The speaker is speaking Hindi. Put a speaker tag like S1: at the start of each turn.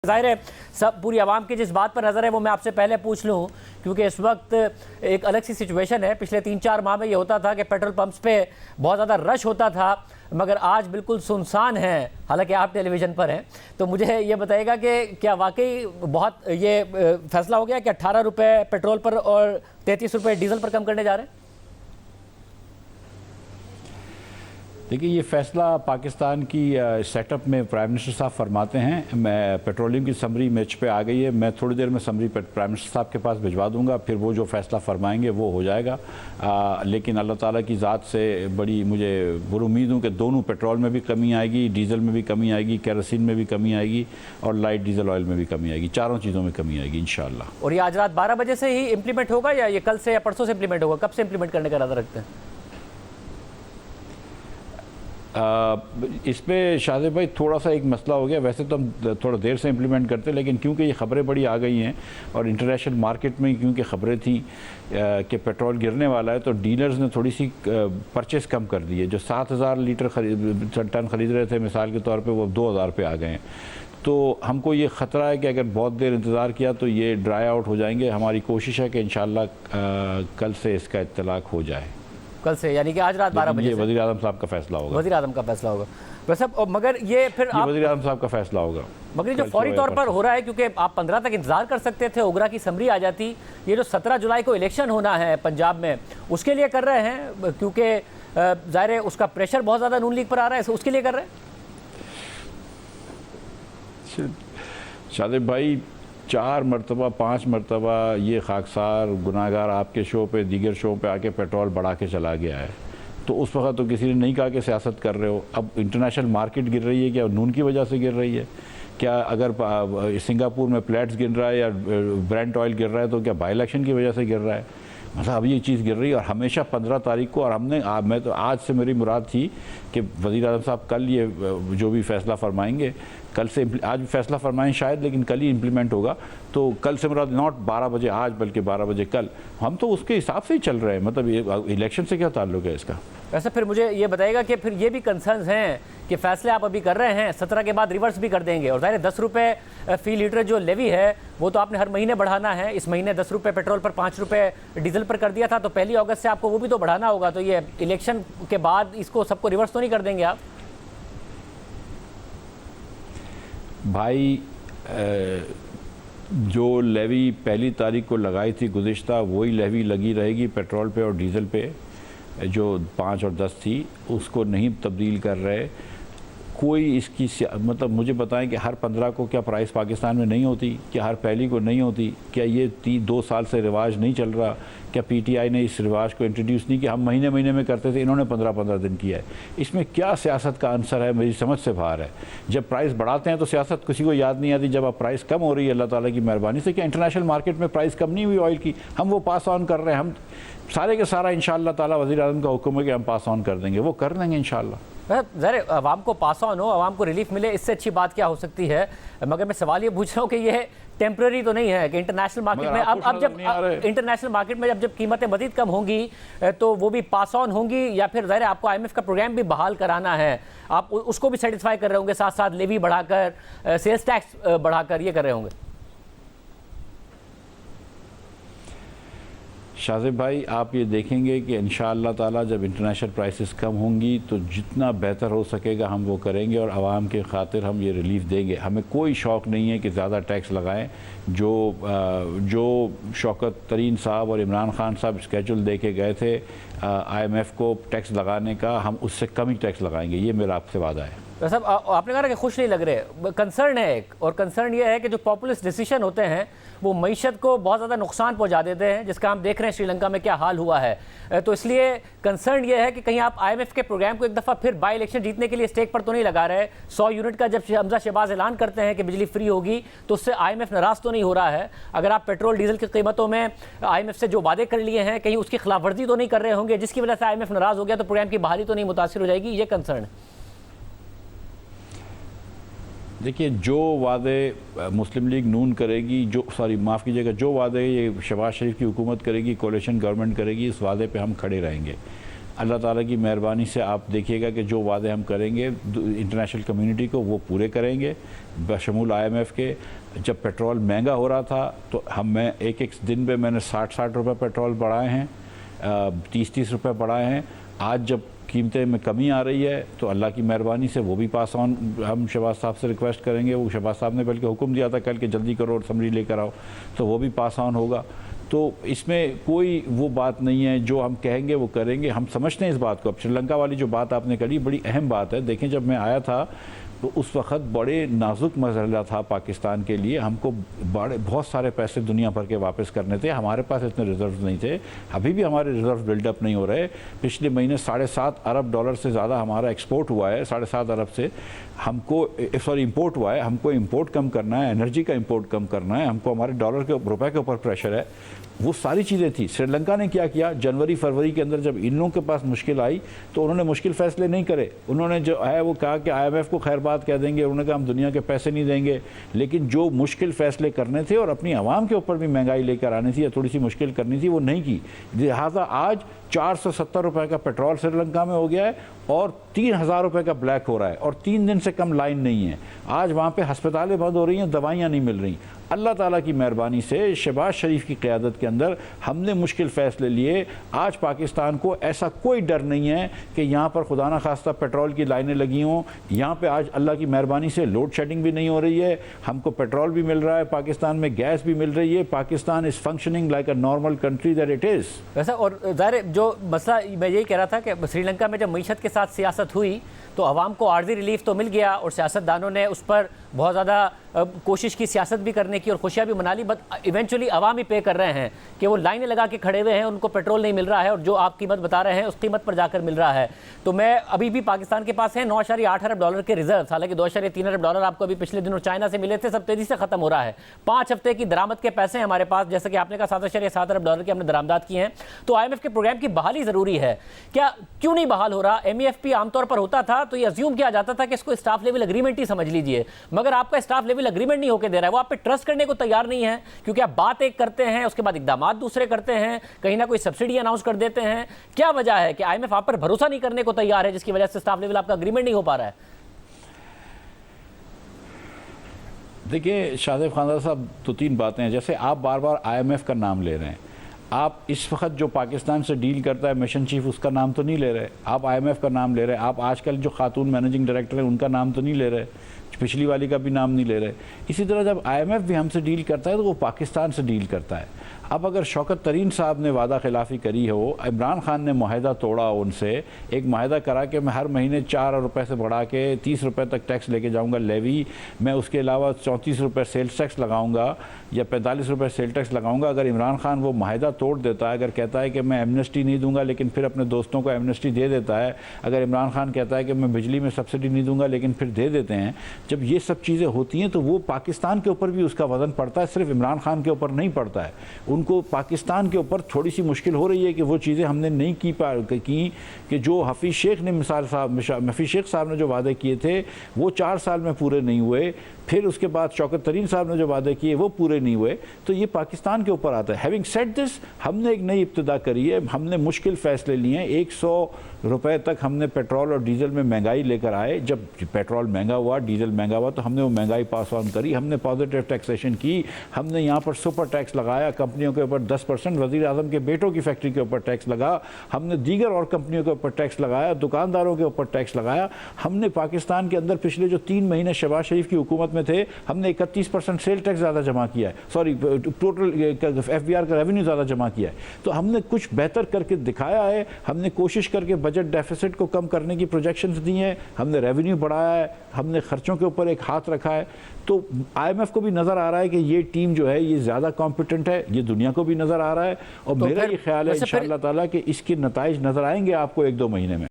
S1: जाहिर है सब पूरी आवाम की जिस बात पर नज़र है वो मैं आपसे पहले पूछ लूँ, क्योंकि इस वक्त एक अलग सी सिचुएशन है। पिछले 3-4 माह में ये होता था कि पेट्रोल पंप्स पे बहुत ज़्यादा रश होता था, मगर आज बिल्कुल सुनसान है। हालांकि आप टेलीविज़न पर हैं, तो मुझे ये बताइएगा कि क्या वाकई बहुत ये फैसला हो गया कि 18 रुपये पेट्रोल पर और 33 रुपये डीजल पर कम करने जा रहे हैं?
S2: देखिए, ये फ़ैसला पाकिस्तान की सेटअप में प्राइम मिनिस्टर साहब फरमाते हैं। मैं पेट्रोलियम की समरी मेज पे आ गई है, मैं थोड़ी देर में समरी प्राइम मिनिस्टर साहब के पास भिजवा दूंगा, फिर वो जो फ़ैसला फरमाएंगे वो हो जाएगा। लेकिन अल्लाह ताला की ज़ात से बड़ी मुझे उम्मीद हूँ कि दोनों पेट्रोल में भी कमी आएगी, डीज़ल में भी कमी आएगी, केरोसिन में भी कमी आएगी और लाइट डीजल ऑयल में भी कमी आएगी। चारों चीज़ों में कमी आएगी इंशाअल्लाह।
S1: और ये आज रात 12 बजे से ही इम्प्लीमेंट होगा या ये कल से या परसों से इम्प्लीमेंट होगा? कब से इम्प्लीमेंट करने का इरादा रखते हैं?
S2: इसमें शाहिद भाई थोड़ा सा एक मसला हो गया। वैसे तो हम थोड़ा देर से इम्प्लीमेंट करते, लेकिन क्योंकि ये ख़बरें बड़ी आ गई हैं और इंटरनेशनल मार्केट में क्योंकि ख़बरें थी कि पेट्रोल गिरने वाला है, तो डीलर्स ने थोड़ी सी परचेस कम कर दी है। जो 7,000 लीटर टन ख़रीद रहे थे मिसाल के तौर पर, वो 2,000 पे आ गए हैं। तो हमको ये ख़तरा है कि अगर बहुत देर इंतज़ार किया तो ये ड्राई आउट हो जाएंगे। हमारी कोशिश है कि इंशाअल्लाह कल से इसका इत्तलाक हो जाए।
S1: कल से, यानी कि आज रात 12 बजे
S2: वज़ीर आज़म साहब का फैसला होगा।
S1: वज़ीर आज़म का फैसला होगा वैसे, मगर ये फिर आप
S2: वज़ीर आज़म साहब का फैसला होगा।
S1: मगर जो फौरी तौर पर हो रहा है, क्योंकि आप 15 तक इंतजार कर सकते थे, उगरा की समरी आ जाती। ये जो 17 जुलाई को इलेक्शन होना है पंजाब में, उसके लिए कर रहे हैं, क्योंकि ज़ाहिर है उसका प्रेशर बहुत ज़्यादा नून लीग पर आ रहा है, उसके लिए कर रहे हैं।
S2: शादिब भाई 4 मरतबा 5 मरतबा ये खाकसार गुनाहगार आपके शो पे, दीगर शो पे आके पेट्रोल बढ़ा के चला गया है। तो उस वक्त तो किसी ने नहीं कहा कि सियासत कर रहे हो। अब इंटरनेशनल मार्केट गिर रही है, क्या नून की वजह से गिर रही है? क्या अगर सिंगापुर में प्लेट्स गिर रहा है या ब्रेंट ऑयल गिर रहा है तो क्या बाई इलेक्शन की वजह से गिर रहा है? मतलब अब ये चीज़ गिर रही है। और हमेशा 15 तारीख को, और मैं तो आज से मेरी मुराद थी कि वज़ीर आज़म साहब कल ये जो भी फ़ैसला फरमाएंगे, कल से, आज फैसला फरमाएं शायद, लेकिन कल ही इम्प्लीमेंट होगा। तो कल से मुराद नॉट 12 बजे आज, बल्कि 12 बजे कल। हम तो उसके हिसाब से ही चल रहे हैं। मतलब ये इलेक्शन से क्या ताल्लुक है इसका?
S1: वैसे फिर मुझे ये बताइएगा कि फिर ये भी कंसर्न्स हैं कि फैसले आप अभी कर रहे हैं, 17 के बाद रिवर्स भी कर देंगे। और ज़ाहिर 10 रुपये फ़ी लीटर जो लेवी है वो तो आपने हर महीने बढ़ाना है। इस महीने 10 रुपये पेट्रोल पर, 5 रुपये डीजल पर कर दिया था, तो 1 अगस्त से आपको वो भी तो बढ़ाना होगा। तो ये इलेक्शन के बाद इसको सबको रिवर्स तो नहीं कर देंगे आप?
S2: भाई जो लेवी पहली तारीख को लगाई थी गुज़िश्ता, वही लेवी लगी रहेगी पेट्रोल पे और डीज़ल पे। जो 5 और 10 थी उसको नहीं तब्दील कर रहे कोई। इसकी मतलब मुझे बताएं कि हर 15 को क्या प्राइस पाकिस्तान में नहीं होती? क्या हर पहली को नहीं होती? क्या ये 2 साल से रिवाज नहीं चल रहा? क्या पीटीआई ने इस रिवाज को इंट्रोड्यूस नहीं किया? हम महीने महीने में करते थे, इन्होंने 15-15 दिन किया है। इसमें क्या सियासत का आंसर है? मेरी समझ से बाहर है। जब प्राइस बढ़ाते हैं तो सियासत किसी को याद नहीं आती। जब अब प्राइस कम हो रही है अल्लाह ताला की मेहरबानी से, क्या इंटरनेशनल मार्केट में प्राइस कम नहीं हुई ऑयल की? हम वो पास ऑन कर रहे हैं। हम सारे के सारा इंशाअल्लाह ताला वज़ीर आज़म का हुक्म है कि हम पास ऑन कर देंगे, वो कर देंगे इंशाअल्लाह।
S1: ज़रा आवाम को पास ऑन हो, आवाम को रिलीफ मिले, इससे अच्छी बात क्या हो सकती है? मगर मैं सवाल ये पूछ रहा हूँ कि ये टेम्प्रेरी तो नहीं है कि इंटरनेशनल मार्केट में अब जब इंटरनेशनल मार्केट में जब कीमतें मज़ीद कम होंगी तो वो भी पास ऑन होंगी, या फिर ज़ाहिर आपको IMF का प्रोग्राम भी बहाल कराना है, आप उसको भी सेटिस्फाई कर रहे होंगे, साथ साथ लेवी बढ़ाकर, सेल्स टैक्स बढ़ाकर ये कर रहे होंगे?
S2: शाज़िब भाई, आप ये देखेंगे कि इंशाअल्लाह ताला जब इंटरनेशनल प्राइसेस कम होंगी तो जितना बेहतर हो सकेगा हम वो करेंगे और आवाम के खातिर हम ये रिलीफ देंगे। हमें कोई शौक़ नहीं है कि ज़्यादा टैक्स लगाएं। जो शौकत तरीन साहब और इमरान खान साहब स्केड्यूल दे के गए थे IMF को टैक्स लगाने का, हम उससे कम ही टैक्स लगाएंगे। ये मेरा आपसे वादा है।
S1: वैसे आपने कहा कि खुश नहीं लग रहे, कंसर्न है एक, और कंसर्न ये है कि जो पॉपुलिस्ट डिसीजन होते हैं वो मईशत को बहुत ज़्यादा नुकसान पहुंचा देते हैं, जिसका हम देख रहे हैं श्रीलंका में क्या हाल हुआ है। तो इसलिए कंसर्न ये है कि कहीं आप IMF के प्रोग्राम को एक दफ़ा फिर बाई इलेक्शन जीतने के लिए स्टेक पर तो नहीं लगा रहे। 100 यूनिट का जब हमजा शहबाज ऐलान करते हैं कि बिजली फ्री होगी, तो उससे IMF नाराज़ तो नहीं हो रहा है? अगर आप पेट्रोल डीजल की कीमतों में IMF से जो वादे कर लिए हैं, कहीं उसकी खिलाफवर्जी तो नहीं कर रहे होंगे, जिसकी वजह से IMF नाराज़ हो गया तो प्रोग्राम की बहाली तो नहीं मुतासिर हो जाएगी? ये कंसर्न है।
S2: देखिए, जो वादे मुस्लिम लीग नून करेगी, माफ़ कीजिएगा, जो वादे ये शहबाज शरीफ की हुकूमत करेगी, कोalition गवर्नमेंट करेगी, इस वादे पे हम खड़े रहेंगे। अल्लाह ताला की मेहरबानी से आप देखिएगा कि जो वादे हम करेंगे इंटरनेशनल कम्युनिटी को वो पूरे करेंगे, बशमूल IMF के। जब पेट्रोल महंगा हो रहा था तो मैं एक दिन पे मैंने 60 रुपए पेट्रोल बढ़ाए हैं, 30 रुपए बढ़ाए हैं। आज जब कीमतें में कमी आ रही है तो अल्लाह की मेहरबानी से वो भी पास ऑन हम शहबाज साहब से रिक्वेस्ट करेंगे। वो शहबाज साहब ने बल्कि हुक्म दिया था कल के जल्दी करो और समरी लेकर आओ, तो वो भी पास ऑन होगा। तो इसमें कोई वो बात नहीं है, जो हम कहेंगे वो करेंगे। हम समझते हैं इस बात को। अब श्रीलंका वाली जो बात आपने करी बड़ी अहम बात है। देखें, जब मैं आया था तो उस वक्त बड़े नाजुक मसला था पाकिस्तान के लिए। हमको बहुत सारे पैसे दुनिया भर के वापस करने थे, हमारे पास इतने रिजर्व नहीं थे। अभी भी हमारे रिजर्व बिल्डअप नहीं हो रहे। पिछले महीने $7.5 अरब से ज़्यादा हमारा एक्सपोर्ट हुआ है, 7.5 अरब से हमको इंपोर्ट हुआ है। हमको इंपोर्ट कम करना है, एनर्जी का इंपोर्ट कम करना है, हमको हमारे डॉलर के रुपए के ऊपर प्रेशर है। वो सारी चीज़ें थी। श्रीलंका ने क्या किया, जनवरी फरवरी के अंदर जब इन लोगों के पास मुश्किल आई तो उन्होंने मुश्किल फैसले नहीं करे। उन्होंने जो है वो कहा कि IMF को खैर बात कह देंगे, उन्होंने कहा हम दुनिया के पैसे नहीं देंगे। लेकिन जो मुश्किल फैसले करने थे और अपनी आवाम के ऊपर भी महंगाई लेकर आनी थी या थोड़ी सी मुश्किल करनी थी, वो नहीं की। लिहाजा आज 470 रुपए का पेट्रोल श्रीलंका में हो गया है और 3000 रुपए का ब्लैक हो रहा है और 3 दिन से कम लाइन नहीं है। आज वहाँ पे अस्पतालें बंद हो रही हैं, दवाइयाँ नहीं मिल रही। अल्लाह ताला की मेहरबानी से शहबाज शरीफ की क़यादत के अंदर हमने मुश्किल फ़ैसले लिए। आज पाकिस्तान को ऐसा कोई डर नहीं है कि यहाँ पर खुदा न खास्ता पेट्रोल की लाइनें लगी हों। यहाँ पे आज अल्लाह की मेहरबानी से लोड शेडिंग भी नहीं हो रही है, हमको पेट्रोल भी मिल रहा है, पाकिस्तान में गैस भी मिल रही है। Pakistan is functioning like a normal country that it is.
S1: वैसा और ज़ाहिर जो मसला मैं यही कह रहा था कि श्रीलंका में जब मईशत के साथ सियासत हुई तो अवाम को आर्जी रिलीफ तो मिल गया और सियासतदानों ने उस पर बहुत ज़्यादा कोशिश की सियासत भी करने की और खुशियाँ भी मना ली, बट इवेंचुअली अवाम ही पे कर रहे हैं कि वो लाइनें लगा के खड़े हुए हैं, उनको पेट्रोल नहीं मिल रहा है और जो आप कीमत बता रहे हैं उस कीमत पर जाकर मिल रहा है। तो मैं अभी भी पाकिस्तान के पास है $9.8 अरब के रिजर्व, हालांकि $2.3 अरब आपको अभी पिछले दिनों चाइना से मिले थे, सब तेजी से खत्म हो रहा है। 5 हफ्ते की दरामद के पैसे हैं हमारे पास, जैसे कि आपने कहा $7.7 अरब के हमने दरामदात किए हैं। तो IMF के प्रोग्राम की बहाली ज़रूरी है, क्या क्यों नहीं बहाल हो रहा? MEFP आमतौर पर होता था तो ये अज्यूम किया जाता था कि इसको स्टाफ लेवल एग्रीमेंट ही समझ लीजिए, मगर आपका स्टाफ लेवल एग्रीमेंट नहीं होकर दे रहा है, वो आप पे ट्रस्ट करने को तैयार नहीं है, क्योंकि आप बात एक करते हैं उसके बाद इकदाम दूसरे करते हैं, कहीं ना कोई सब्सिडी अनाउंस कर देते हैं। क्या वजह है कि IMF आप पर भरोसा नहीं करने को तैयार है, जिसकी वजह से स्टाफ लेवल आपका एग्रीमेंट नहीं हो पा रहा है?
S2: देखिए शाहजेब खानदार साहब, 2-3 बातें हैं। जैसे आप बार बार IMF का नाम ले रहे हैं, आप इस वक्त जो पाकिस्तान से डील करता है मिशन चीफ, उसका नाम तो नहीं ले रहे। आप IMF का नाम ले रहे हैं। आप आजकल जो खातून मैनेजिंग डायरेक्टर हैं उनका नाम तो नहीं ले रहे, पिछली वाली का भी नाम नहीं ले रहे। इसी तरह जब IMF भी हमसे डील करता है तो वो पाकिस्तान से डील करता है। अब अगर शौकत तरीन साहब ने वादा खिलाफ़ी करी हो, इमरान खान ने माहिदा तोड़ा, उनसे एक माहिदा करा कि मैं हर महीने 4 रुपए से बढ़ा के 30 रुपए तक टैक्स लेके जाऊंगा लेवी, मैं उसके अलावा 34 रुपए सेल्स टैक्स लगाऊंगा या 45 रुपए सेल टैक्स लगाऊंगा। अगर इमरान खान वो माहिदा तोड़ देता है, अगर कहता है कि मैं एमनेस्टी नहीं दूंगा लेकिन फिर अपने दोस्तों को एमनेस्टी दे देता है, अगर इमरान खान कहता है कि मैं बिजली में सब्सिडी नहीं दूंगा लेकिन फिर दे देते हैं, जब ये सब चीज़ें होती हैं तो वो पाकिस्तान के ऊपर भी उसका वजन पड़ता है, सिर्फ इमरान खान के ऊपर नहीं पड़ता है। उनको पाकिस्तान के ऊपर थोड़ी सी मुश्किल हो रही है कि वो चीज़ें हमने नहीं की कि जो हफीज़ शेख ने हफीज़ शेख साहब ने जो वादे किए थे वो 4 साल में पूरे नहीं हुए, फिर उसके बाद शौकत तरीन साहब ने जो वादे किए वो पूरे नहीं हुए, तो ये पाकिस्तान के ऊपर आता है। हैविंग सेड दिस, हमने एक नई इब्तिदा करी है, हमने मुश्किल फ़ैसले लिए हैं। 100 रुपए तक हमने पेट्रोल और डीजल में महंगाई लेकर आए। जब पेट्रोल महंगा हुआ, डीजल महंगा हुआ, तो हमने वो महंगाई पास ऑन करी, हमने पॉजिटिव टैक्सेशन की, हमने यहाँ पर सुपर टैक्स लगाया, कंपनियों के ऊपर 10%, वज़ीर आज़म के बेटों की फैक्ट्री के ऊपर टैक्स लगा, हमने दीगर और कंपनियों के ऊपर टैक्स लगाया, दुकानदारों के ऊपर टैक्स लगाया। हमने पाकिस्तान के अंदर पिछले जो 3 महीने शहबाज शरीफ की हुकूमत में थे, हमने 31% सेल टैक्स ज़्यादा जमा किया है, सॉरी टोटल FBR का रेवेन्यू ज़्यादा जमा किया है। तो हमने कुछ बेहतर करके दिखाया है, हमने कोशिश करके बजट डेफिसिट को कम करने की प्रोजेक्शंस दी हैं, हमने रेवेन्यू बढ़ाया है, हमने खर्चों के ऊपर एक हाथ रखा है। तो IMF को भी नज़र आ रहा है कि ये टीम जो है ये ज़्यादा कॉम्पिटेंट है, ये दुनिया को भी नज़र आ रहा है, और
S1: तो
S2: मेरा ये ख्याल है इंशाअल्लाह ताला कि इसके नताइज नज़र आएंगे आपको 1-2 महीने में।